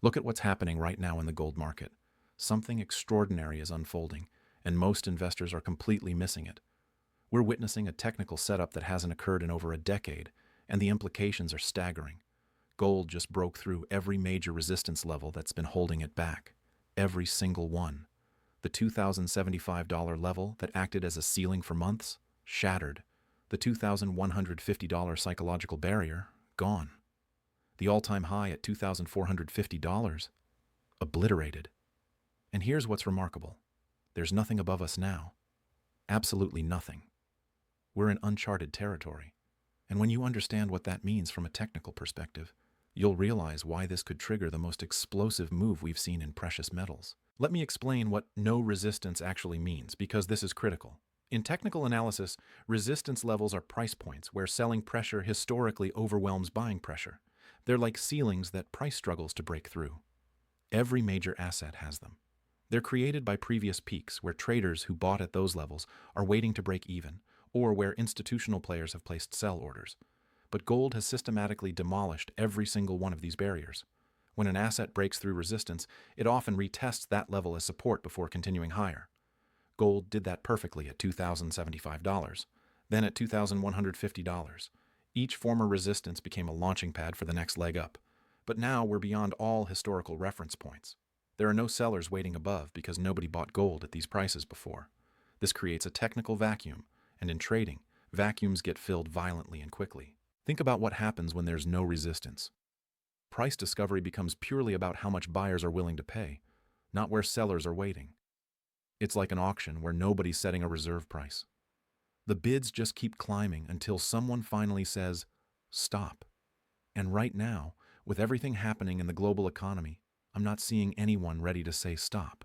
Look at what's happening right now in the gold market. Something extraordinary is unfolding, and most investors are completely missing it. We're witnessing a technical setup that hasn't occurred in over a decade, and the implications are staggering. Gold just broke through every major resistance level that's been holding it back. Every single one. The $2,075 level that acted as a ceiling for months, shattered. The $2,150 psychological barrier, gone. The all-time high at $2,450, obliterated. And here's what's remarkable. There's nothing above us now. Absolutely nothing. We're in uncharted territory. And when you understand what that means from a technical perspective, you'll realize why this could trigger the most explosive move we've seen in precious metals. Let me explain what no resistance actually means, because this is critical. In technical analysis, resistance levels are price points where selling pressure historically overwhelms buying pressure. They're like ceilings that price struggles to break through. Every major asset has them. They're created by previous peaks where traders who bought at those levels are waiting to break even, or where institutional players have placed sell orders. But gold has systematically demolished every single one of these barriers. When an asset breaks through resistance, it often retests that level as support before continuing higher. Gold did that perfectly at $2,075, then at $2,150. Each former resistance became a launching pad for the next leg up. But now we're beyond all historical reference points. There are no sellers waiting above because nobody bought gold at these prices before. This creates a technical vacuum, and in trading, vacuums get filled violently and quickly. Think about what happens when there's no resistance. Price discovery becomes purely about how much buyers are willing to pay, not where sellers are waiting. It's like an auction where nobody's setting a reserve price. The bids just keep climbing until someone finally says, stop. And right now, with everything happening in the global economy, I'm not seeing anyone ready to say stop.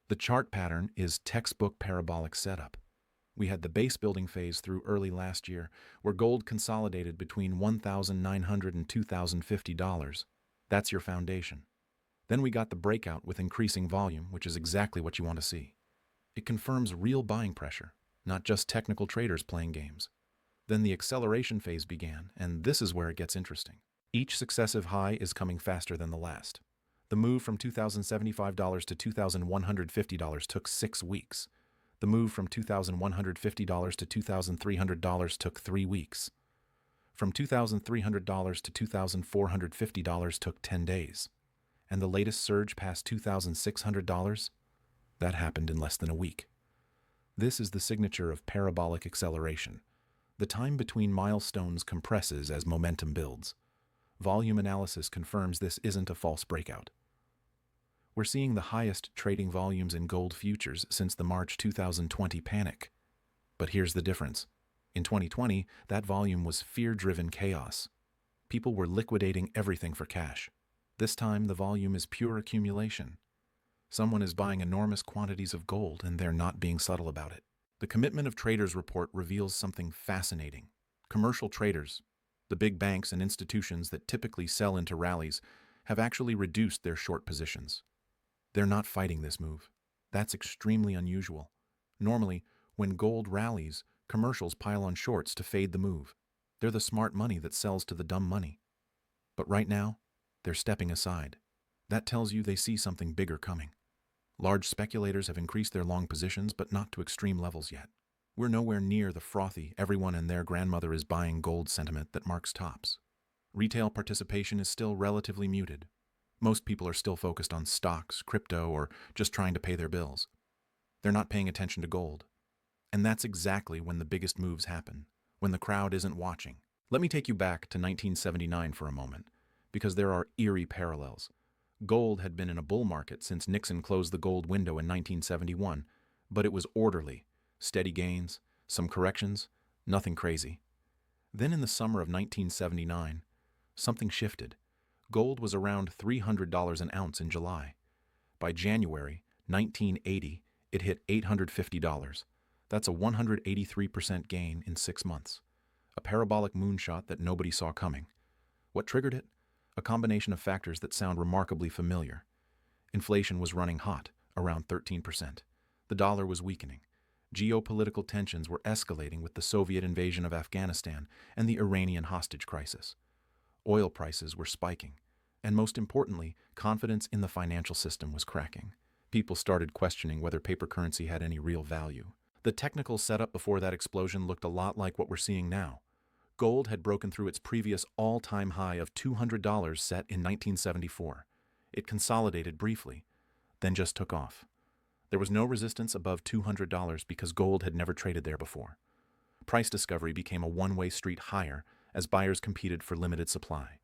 The chart pattern is textbook parabolic setup. We had the base building phase through early last year, where gold consolidated between $1,900 and $2,050. That's your foundation. Then we got the breakout with increasing volume, which is exactly what you want to see. It confirms real buying pressure, not just technical traders playing games. Then the acceleration phase began, and this is where it gets interesting. Each successive high is coming faster than the last. The move from $2,075 to $2,150 took 6 weeks. The move from $2,150 to $2,300 took 3 weeks. From $2,300 to $2,450 took 10 days. And the latest surge past $2,600? That happened in less than a week. This is the signature of parabolic acceleration. The time between milestones compresses as momentum builds. Volume analysis confirms this isn't a false breakout. We're seeing the highest trading volumes in gold futures since the March 2020 panic. But here's the difference. In 2020, that volume was fear-driven chaos. People were liquidating everything for cash. This time, the volume is pure accumulation. Someone is buying enormous quantities of gold, and they're not being subtle about it. The Commitment of Traders report reveals something fascinating. Commercial traders, the big banks and institutions that typically sell into rallies, have actually reduced their short positions. They're not fighting this move. That's extremely unusual. Normally, when gold rallies, commercials pile on shorts to fade the move. They're the smart money that sells to the dumb money. But right now, they're stepping aside. That tells you they see something bigger coming. Large speculators have increased their long positions, but not to extreme levels yet. We're nowhere near the frothy, everyone and their grandmother is buying gold sentiment that marks tops. Retail participation is still relatively muted. Most people are still focused on stocks, crypto, or just trying to pay their bills. They're not paying attention to gold. And that's exactly when the biggest moves happen, when the crowd isn't watching. Let me take you back to 1979 for a moment, because there are eerie parallels. Gold had been in a bull market since Nixon closed the gold window in 1971, but it was orderly, steady gains, some corrections, nothing crazy. Then in the summer of 1979, something shifted. Gold was around $300 an ounce in July. By January 1980, it hit $850. That's a 183% gain in 6 months. A parabolic moonshot that nobody saw coming. What triggered it? A combination of factors that sound remarkably familiar. Inflation was running hot, around 13%. The dollar was weakening. Geopolitical tensions were escalating with the Soviet invasion of Afghanistan and the Iranian hostage crisis. Oil prices were spiking, And most importantly, confidence in the financial system was cracking. People started questioning whether paper currency had any real value. The technical setup before that explosion looked a lot like what we're seeing now. Gold had broken through its previous all-time high of $200 set in 1974. It consolidated briefly, then just took off. There was no resistance above $200 because gold had never traded there before. Price discovery became a one-way street higher as buyers competed for limited supply.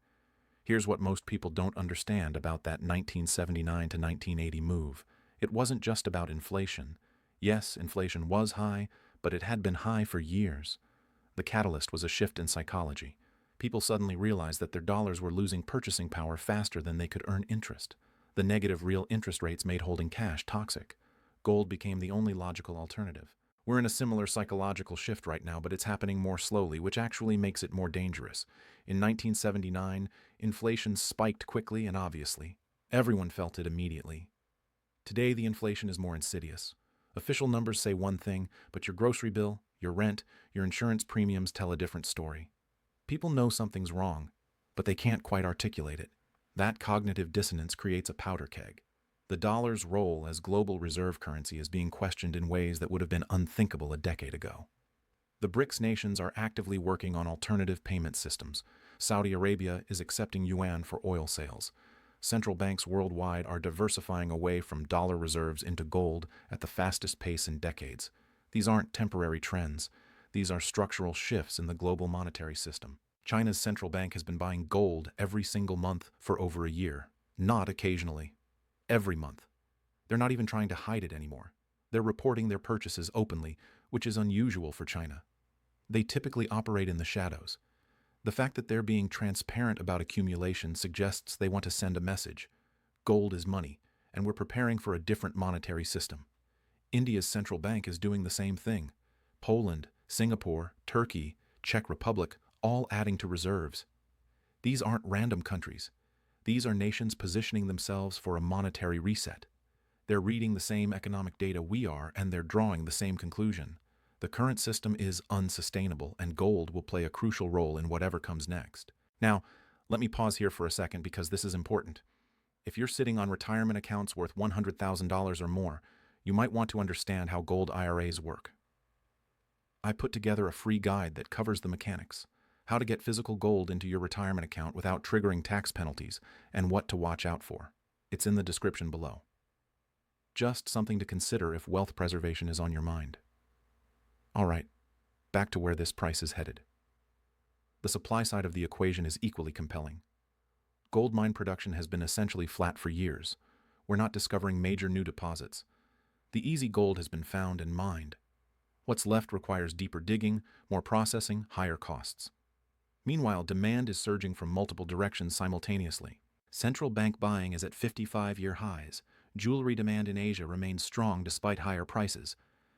Here's what most people don't understand about that 1979 to 1980 move. It wasn't just about inflation. Yes, inflation was high, but it had been high for years. The catalyst was a shift in psychology. People suddenly realized that their dollars were losing purchasing power faster than they could earn interest. The negative real interest rates made holding cash toxic. Gold became the only logical alternative. We're in a similar psychological shift right now, but it's happening more slowly, which actually makes it more dangerous. In 1979, inflation spiked quickly and obviously. Everyone felt it immediately. Today, the inflation is more insidious. Official numbers say one thing, but your grocery bill, your rent, your insurance premiums tell a different story. People know something's wrong, but they can't quite articulate it. That cognitive dissonance creates a powder keg. The dollar's role as global reserve currency is being questioned in ways that would have been unthinkable a decade ago. The BRICS nations are actively working on alternative payment systems. Saudi Arabia is accepting yuan for oil sales. Central banks worldwide are diversifying away from dollar reserves into gold at the fastest pace in decades. These aren't temporary trends. These are structural shifts in the global monetary system. China's central bank has been buying gold every single month for over a year, not occasionally. Every month. They're not even trying to hide it anymore. They're reporting their purchases openly, which is unusual for China. They typically operate in the shadows. The fact that they're being transparent about accumulation suggests they want to send a message. Gold is money, and we're preparing for a different monetary system. India's central bank is doing the same thing. Poland, Singapore, Turkey, Czech Republic, all adding to reserves. These aren't random countries. These are nations positioning themselves for a monetary reset. They're reading the same economic data we are, and they're drawing the same conclusion. The current system is unsustainable, and gold will play a crucial role in whatever comes next. Now, let me pause here for a second because this is important. If you're sitting on retirement accounts worth $100,000 or more, you might want to understand how gold IRAs work. I put together a free guide that covers the mechanics. How to get physical gold into your retirement account without triggering tax penalties, and what to watch out for. It's in the description below. Just something to consider if wealth preservation is on your mind. All right, back to where this price is headed. The supply side of the equation is equally compelling. Gold mine production has been essentially flat for years. We're not discovering major new deposits. The easy gold has been found and mined. What's left requires deeper digging, more processing, higher costs. Meanwhile, demand is surging from multiple directions simultaneously. Central bank buying is at 55-year highs. Jewelry demand in Asia remains strong despite higher prices.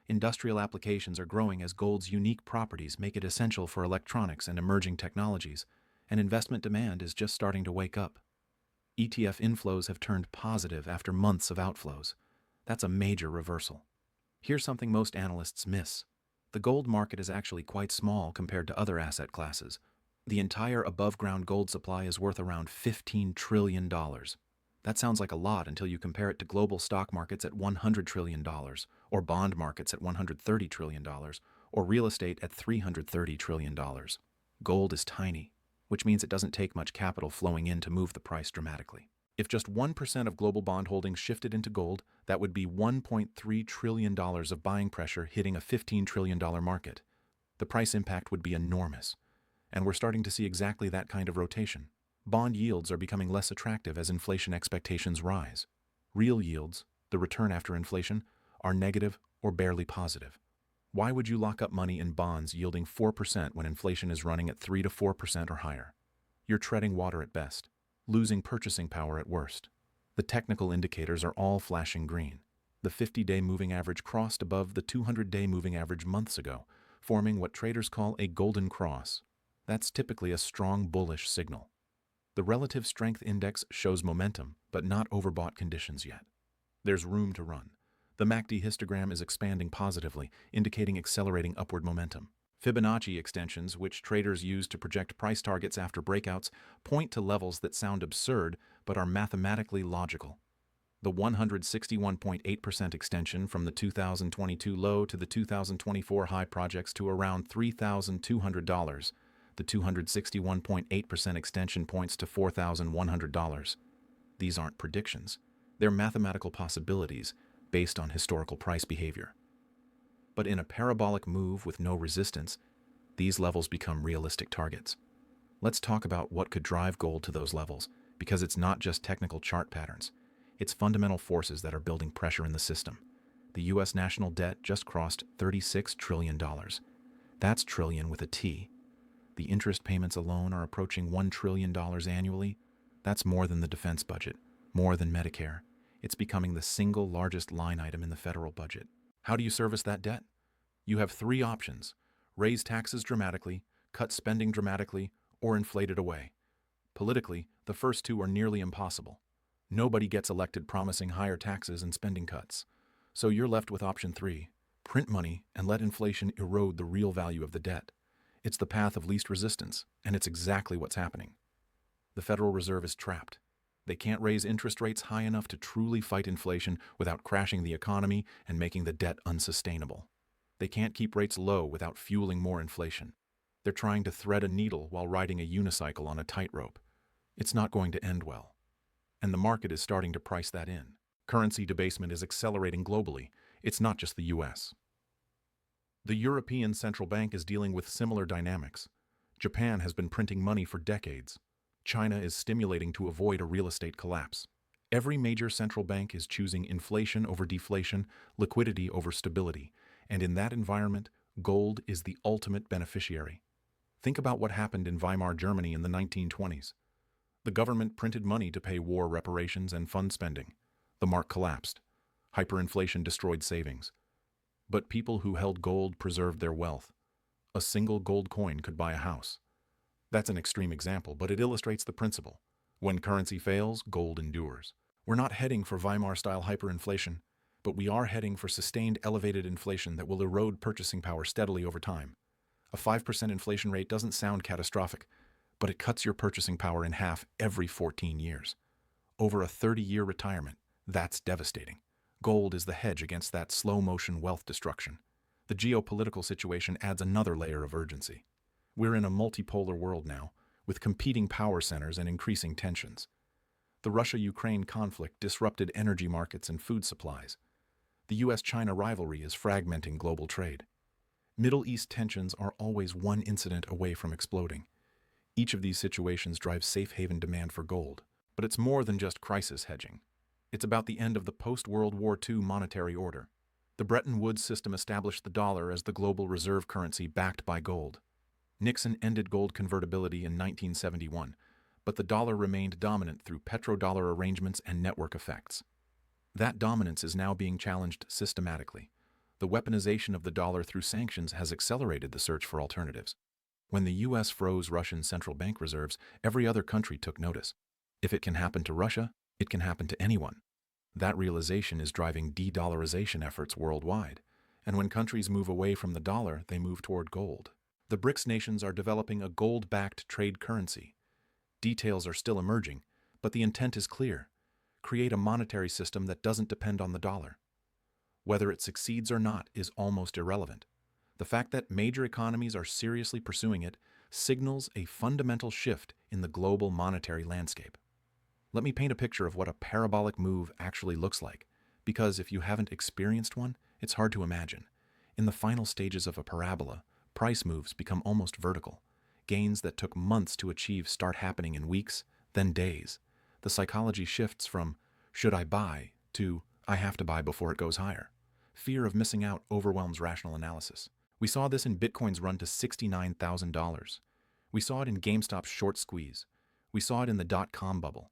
Industrial applications are growing as gold's unique properties make it essential for electronics and emerging technologies, and investment demand is just starting to wake up. ETF inflows have turned positive after months of outflows. That's a major reversal. Here's something most analysts miss. The gold market is actually quite small compared to other asset classes. The entire above-ground gold supply is worth around $15 trillion. That sounds like a lot until you compare it to global stock markets at $100 trillion, or bond markets at $130 trillion, or real estate at $330 trillion. Gold is tiny, which means it doesn't take much capital flowing in to move the price dramatically. If just 1% of global bond holdings shifted into gold, that would be $1.3 trillion of buying pressure hitting a $15 trillion market. The price impact would be enormous. And we're starting to see exactly that kind of rotation. Bond yields are becoming less attractive as inflation expectations rise. Real yields, the return after inflation, are negative or barely positive. Why would you lock up money in bonds yielding 4% when inflation is running at 3 to 4% or higher? You're treading water at best, losing purchasing power at worst. The technical indicators are all flashing green. The 50-day moving average crossed above the 200-day moving average months ago, forming what traders call a golden cross. That's typically a strong bullish signal. The relative strength index shows momentum, but not overbought conditions yet. There's room to run. The MACD histogram is expanding positively, indicating accelerating upward momentum. Fibonacci extensions, which traders use to project price targets after breakouts, point to levels that sound absurd, but are mathematically logical. The 161.8% extension from the 2022 low to the 2024 high projects to around $3,200. The 261.8% extension points to $4,100. These aren't predictions. They're mathematical possibilities based on historical price behavior. But in a parabolic move with no resistance, these levels become realistic targets. Let's talk about what could drive gold to those levels, because it's not just technical chart patterns. It's fundamental forces that are building pressure in the system. The U.S. national debt just crossed $36 trillion. That's trillion with a T. The interest payments alone are approaching $1 trillion annually. That's more than the defense budget, more than Medicare. It's becoming the single largest line item in the federal budget. How do you service that debt? You have three options: raise taxes dramatically, cut spending dramatically, or inflate it away. Politically, the first two are nearly impossible. Nobody gets elected promising higher taxes and spending cuts. So you're left with option 3, print money and let inflation erode the real value of the debt. It's the path of least resistance, and it's exactly what's happening. The Federal Reserve is trapped. They can't raise interest rates high enough to truly fight inflation without crashing the economy and making the debt unsustainable. They can't keep rates low without fueling more inflation. They're trying to thread a needle while riding a unicycle on a tightrope. It's not going to end well. And the market is starting to price that in. Currency debasement is accelerating globally. It's not just the US. The European Central Bank is dealing with similar dynamics. Japan has been printing money for decades. China is stimulating to avoid a real estate collapse. Every major central bank is choosing inflation over deflation, liquidity over stability, and in that environment, gold is the ultimate beneficiary. Think about what happened in Weimar Germany in the 1920s. The government printed money to pay war reparations and fund spending. The mark collapsed. Hyperinflation destroyed savings. But people who held gold preserved their wealth. A single gold coin could buy a house. That's an extreme example, but it illustrates the principle. When currency fails, gold endures. We're not heading for Weimar-style hyperinflation, but we are heading for sustained elevated inflation that will erode purchasing power steadily over time. A 5% inflation rate doesn't sound catastrophic, but it cuts your purchasing power in half every 14 years. Over a 30-year retirement, that's devastating. Gold is the hedge against that slow-motion wealth destruction. The geopolitical situation adds another layer of urgency. We're in a multipolar world now, with competing power centers and increasing tensions. The Russia-Ukraine conflict disrupted energy markets and food supplies. The US-China rivalry is fragmenting global trade. Middle East tensions are always one incident away from exploding. Each of these situations drives safe haven demand for gold. But it's more than just crisis hedging. It's about the end of the post-World War II monetary order. The Bretton Woods system established the dollar as the global reserve currency backed by gold. Nixon ended gold convertibility in 1971, but the dollar remained dominant through petrodollar arrangements and network effects. That dominance is now being challenged systematically. The weaponization of the dollar through sanctions has accelerated the search for alternatives. When the U.S. froze Russian central bank reserves, every other country took notice. If it can happen to Russia, it can happen to anyone. That realization is driving de-dollarization efforts worldwide. And when countries move away from the dollar, they move toward gold. The BRICS nations are developing a gold-backed trade currency. Details are still emerging, but the intent is clear. Create a monetary system that doesn't depend on the dollar. Whether it succeeds or not is almost irrelevant. The fact that major economies are seriously pursuing it signals a fundamental shift in the global monetary landscape. Let me paint a picture of what a parabolic move actually looks like, because if you haven't experienced one, it's hard to imagine. In the final stages of a parabola, price moves become almost vertical. Gains that took months to achieve start happening in weeks, then days. The psychology shifts from, should I buy, to, I have to buy before it goes higher. Fear of missing out overwhelms rational analysis. We saw this in Bitcoin's run to $69,000. We saw it in GameStop's short squeeze. We saw it in the dot-com bubble.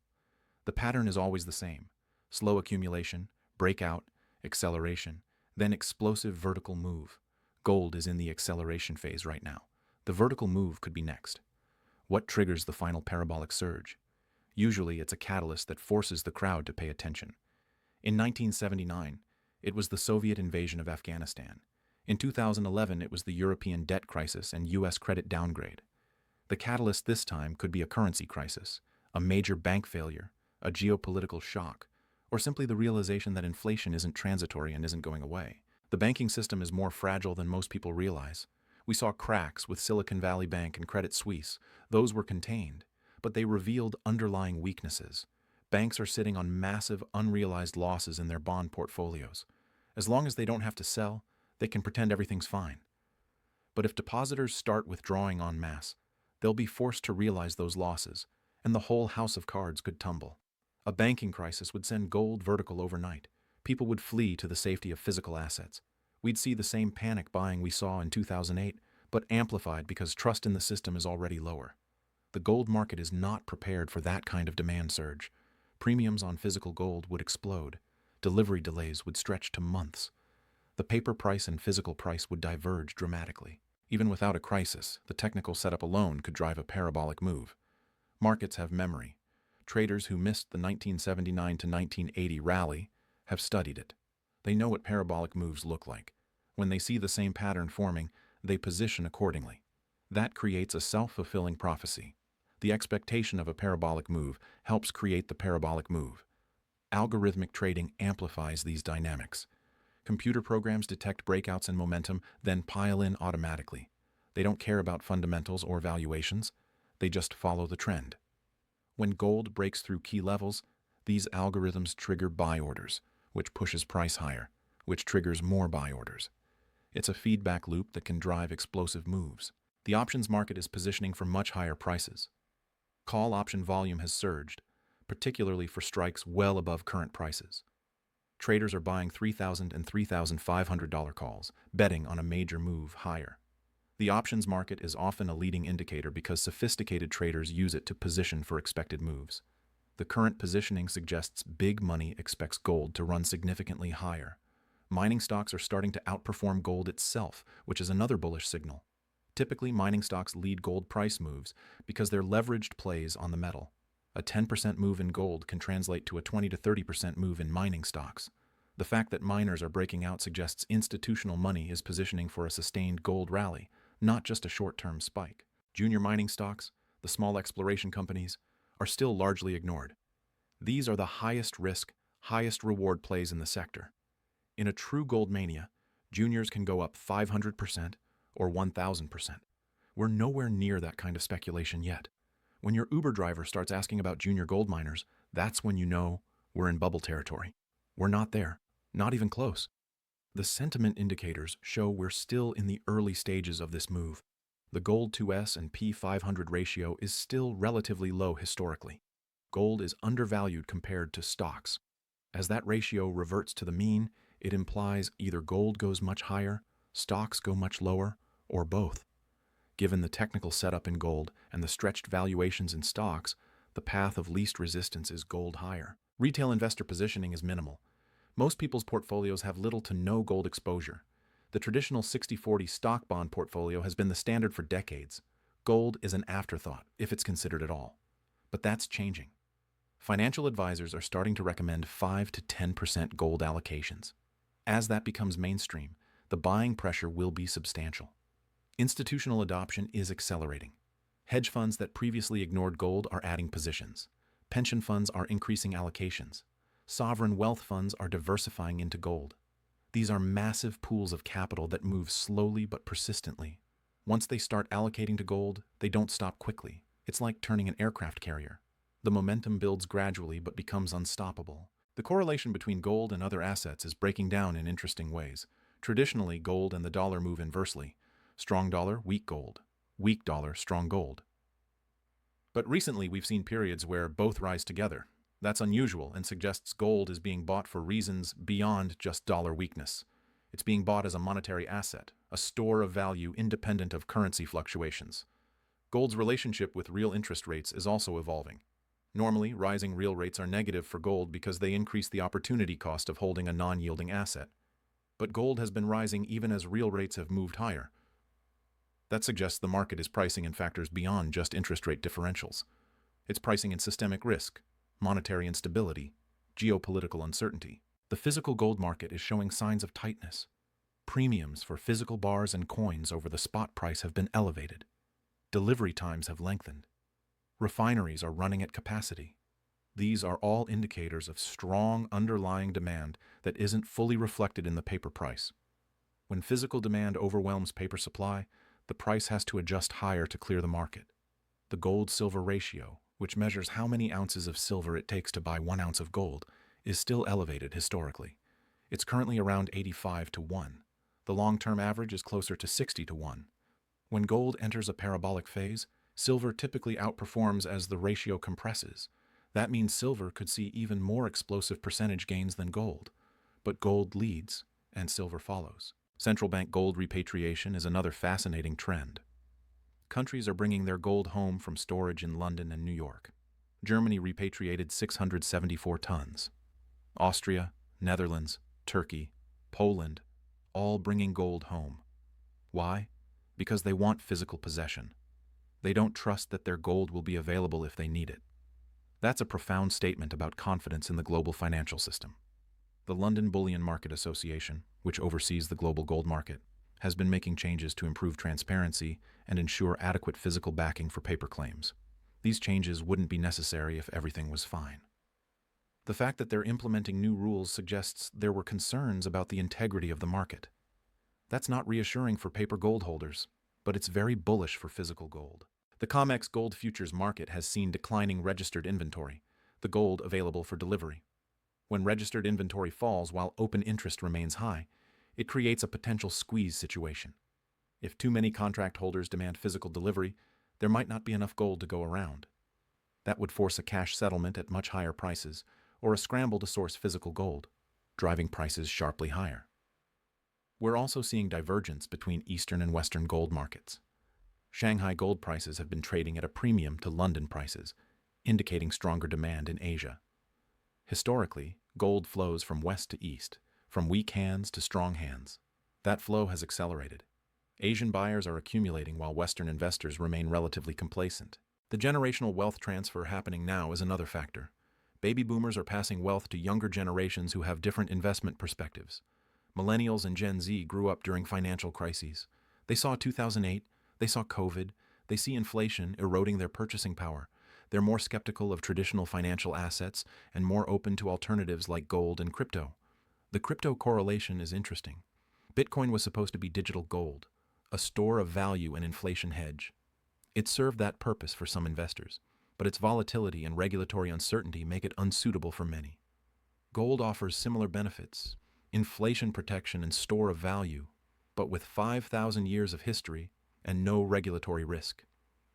The pattern is always the same. Slow accumulation, breakout, acceleration, then explosive vertical move. Gold is in the acceleration phase right now. The vertical move could be next. What triggers the final parabolic surge? Usually it's a catalyst that forces the crowd to pay attention. In 1979, it was the Soviet invasion of Afghanistan. In 2011, it was the European debt crisis and U.S. credit downgrade. The catalyst this time could be a currency crisis, a major bank failure, a geopolitical shock, or simply the realization that inflation isn't transitory and isn't going away. The banking system is more fragile than most people realize. We saw cracks with Silicon Valley Bank and Credit Suisse. Those were contained, but they revealed underlying weaknesses. Banks are sitting on massive, unrealized losses in their bond portfolios. As long as they don't have to sell, they can pretend everything's fine. But if depositors start withdrawing en masse, they'll be forced to realize those losses, and the whole house of cards could tumble. A banking crisis would send gold vertical overnight. People would flee to the safety of physical assets. We'd see the same panic buying we saw in 2008, but amplified because trust in the system is already lower. The gold market is not prepared for that kind of demand surge. Premiums on physical gold would explode. Delivery delays would stretch to months. The paper price and physical price would diverge dramatically. Even without a crisis, the technical setup alone could drive a parabolic move. Markets have memory. Traders who missed the 1979 to 1980 rally have studied it. They know what parabolic moves look like. When they see the same pattern forming, they position accordingly. That creates a self-fulfilling prophecy. The expectation of a parabolic move helps create the parabolic move. Algorithmic trading amplifies these dynamics. Computer programs detect breakouts in momentum, then pile in automatically. They don't care about fundamentals or valuations. They just follow the trend. When gold breaks through key levels, these algorithms trigger buy orders, which pushes price higher, which triggers more buy orders. It's a feedback loop that can drive explosive moves. The options market is positioning for much higher prices. Call option volume has surged, particularly for strikes well above current prices. Traders are buying $3,000 and $3,500 calls, betting on a major move higher. The options market is often a leading indicator because sophisticated traders use it to position for expected moves. The current positioning suggests big money expects gold to run significantly higher. Mining stocks are starting to outperform gold itself, which is another bullish signal. Typically, mining stocks lead gold price moves because they're leveraged plays on the metal. A 10% move in gold can translate to a 20 to 30% move in mining stocks. The fact that miners are breaking out suggests institutional money is positioning for a sustained gold rally, not just a short-term spike. Junior mining stocks, the small exploration companies, are still largely ignored. These are the highest risk, highest reward plays in the sector. In a true gold mania, juniors can go up 500% or 1,000%. We're nowhere near that kind of speculation yet. When your Uber driver starts asking about junior gold miners, that's when you know we're in bubble territory. We're not there, not even close. The sentiment indicators show we're still in the early stages of this move. The gold 2S and P500 ratio is still relatively low historically. Gold is undervalued compared to stocks. As that ratio reverts to the mean, it implies either gold goes much higher, stocks go much lower, or both. Given the technical setup in gold and the stretched valuations in stocks, the path of least resistance is gold higher. Retail investor positioning is minimal. Most people's portfolios have little to no gold exposure. The traditional 60-40 stock bond portfolio has been the standard for decades. Gold is an afterthought, if it's considered at all. But that's changing. Financial advisors are starting to recommend 5 to 10% gold allocations. As that becomes mainstream, the buying pressure will be substantial. Institutional adoption is accelerating. Hedge funds that previously ignored gold are adding positions. Pension funds are increasing allocations. Sovereign wealth funds are diversifying into gold. These are massive pools of capital that move slowly but persistently. Once they start allocating to gold, they don't stop quickly. It's like turning an aircraft carrier. The momentum builds gradually but becomes unstoppable. The correlation between gold and other assets is breaking down in interesting ways. Traditionally, gold and the dollar move inversely. Strong dollar, weak gold. Weak dollar, strong gold. But recently we've seen periods where both rise together. That's unusual and suggests gold is being bought for reasons beyond just dollar weakness. It's being bought as a monetary asset, a store of value independent of currency fluctuations. Gold's relationship with real interest rates is also evolving. Normally, rising real rates are negative for gold because they increase the opportunity cost of holding a non-yielding asset. But gold has been rising even as real rates have moved higher. That suggests the market is pricing in factors beyond just interest rate differentials. It's pricing in systemic risk, monetary instability, geopolitical uncertainty. The physical gold market is showing signs of tightness. Premiums for physical bars and coins over the spot price have been elevated. Delivery times have lengthened. Refineries are running at capacity. These are all indicators of strong underlying demand that isn't fully reflected in the paper price. When physical demand overwhelms paper supply, the price has to adjust higher to clear the market. The gold-silver ratio, which measures how many ounces of silver it takes to buy 1 ounce of gold, is still elevated historically. It's currently around 85-1. The long-term average is closer to 60-1. When gold enters a parabolic phase, silver typically outperforms as the ratio compresses. That means silver could see even more explosive percentage gains than gold. But gold leads, and silver follows. Central bank gold repatriation is another fascinating trend. Countries are bringing their gold home from storage in London and New York. Germany repatriated 674 tons. Austria, Netherlands, Turkey, Poland, all bringing gold home. Why? Because they want physical possession. They don't trust that their gold will be available if they need it. That's a profound statement about confidence in the global financial system. The London Bullion Market Association, which oversees the global gold market, has been making changes to improve transparency and ensure adequate physical backing for paper claims. These changes wouldn't be necessary if everything was fine. The fact that they're implementing new rules suggests there were concerns about the integrity of the market. That's not reassuring for paper gold holders, but it's very bullish for physical gold. The COMEX gold futures market has seen declining registered inventory, the gold available for delivery. When registered inventory falls while open interest remains high, it creates a potential squeeze situation. If too many contract holders demand physical delivery, there might not be enough gold to go around. That would force a cash settlement at much higher prices, or a scramble to source physical gold, driving prices sharply higher. We're also seeing divergence between Eastern and Western gold markets. Shanghai gold prices have been trading at a premium to London prices, indicating stronger demand in Asia. Historically, gold flows from west to east, from weak hands to strong hands. That flow has accelerated. Asian buyers are accumulating while Western investors remain relatively complacent. The generational wealth transfer happening now is another factor. Baby boomers are passing wealth to younger generations who have different investment perspectives. Millennials and Gen Z grew up during financial crises. They saw 2008, they saw COVID, they see inflation eroding their purchasing power. They're more skeptical of traditional financial assets and more open to alternatives like gold and crypto. The crypto correlation is interesting. Bitcoin was supposed to be digital gold, a store of value and inflation hedge. It served that purpose for some investors, but its volatility and regulatory uncertainty make it unsuitable for many. Gold offers similar benefits, inflation protection and store of value, but with 5,000 years of history and no regulatory risk.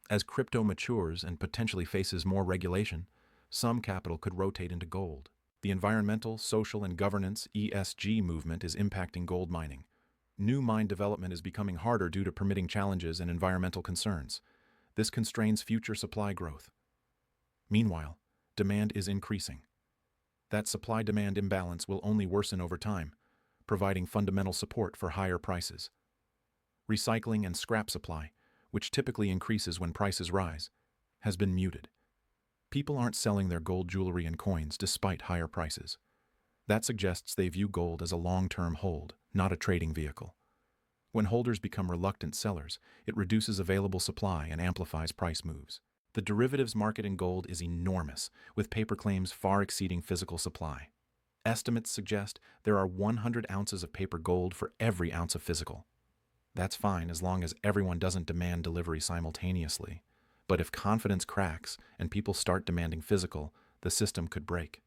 As crypto matures and potentially faces more regulation, some capital could rotate into gold. The environmental, social, and governance (ESG) movement is impacting gold mining. New mine development is becoming harder due to permitting challenges and environmental concerns. This constrains future supply growth. Meanwhile, demand is increasing. That supply-demand imbalance will only worsen over time, providing fundamental support for higher prices. Recycling and scrap supply, which typically increases when prices rise, has been muted. People aren't selling their gold jewelry and coins despite higher prices. That suggests they view gold as a long-term hold, not a trading vehicle. When holders become reluctant sellers, it reduces available supply and amplifies price moves. The derivatives market in gold is enormous, with paper claims far exceeding physical supply. Estimates suggest there are 100 ounces of paper gold for every ounce of physical. That's fine as long as everyone doesn't demand delivery simultaneously. But if confidence cracks and people start demanding physical, the system could break.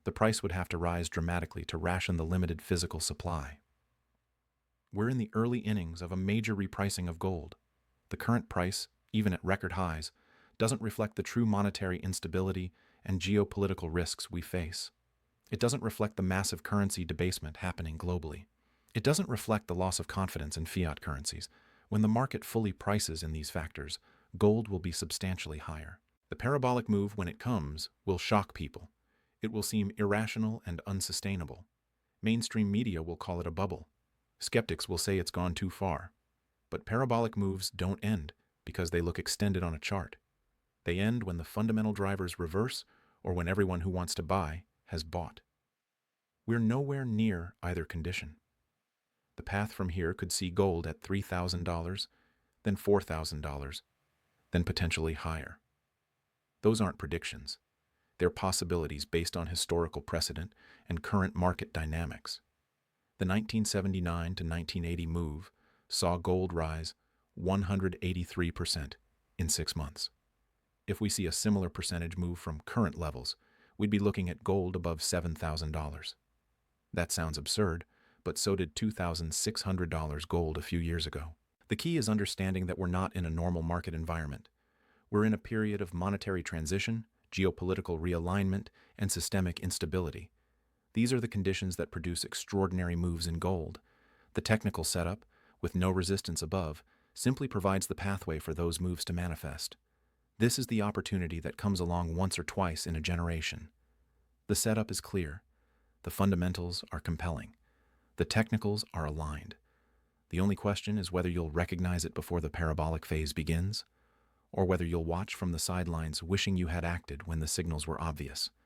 The price would have to rise dramatically to ration the limited physical supply. We're in the early innings of a major repricing of gold. The current price, even at record highs, doesn't reflect the true monetary instability and geopolitical risks we face. It doesn't reflect the massive currency debasement happening globally. It doesn't reflect the loss of confidence in fiat currencies. When the market fully prices in these factors, gold will be substantially higher. The parabolic move, when it comes, will shock people. It will seem irrational and unsustainable. Mainstream media will call it a bubble. Skeptics will say it's gone too far. But parabolic moves don't end because they look extended on a chart. They end when the fundamental drivers reverse or when everyone who wants to buy has bought. We're nowhere near either condition. The path from here could see gold at $3,000, then $4,000, then potentially higher. Those aren't predictions. They're possibilities based on historical precedent and current market dynamics. The 1979 to 1980 move saw gold rise 183% in 6 months. If we see a similar percentage move from current levels, we'd be looking at gold above $7,000. That sounds absurd, but so did $2,600 gold a few years ago. The key is understanding that we're not in a normal market environment. We're in a period of monetary transition, geopolitical realignment, and systemic instability. These are the conditions that produce extraordinary moves in gold. The technical setup, with no resistance above, simply provides the pathway for those moves to manifest. This is the opportunity that comes along once or twice in a generation. The setup is clear. The fundamentals are compelling. The technicals are aligned. The only question is whether you'll recognize it before the parabolic phase begins, or whether you'll watch from the sidelines wishing you had acted when the signals were obvious.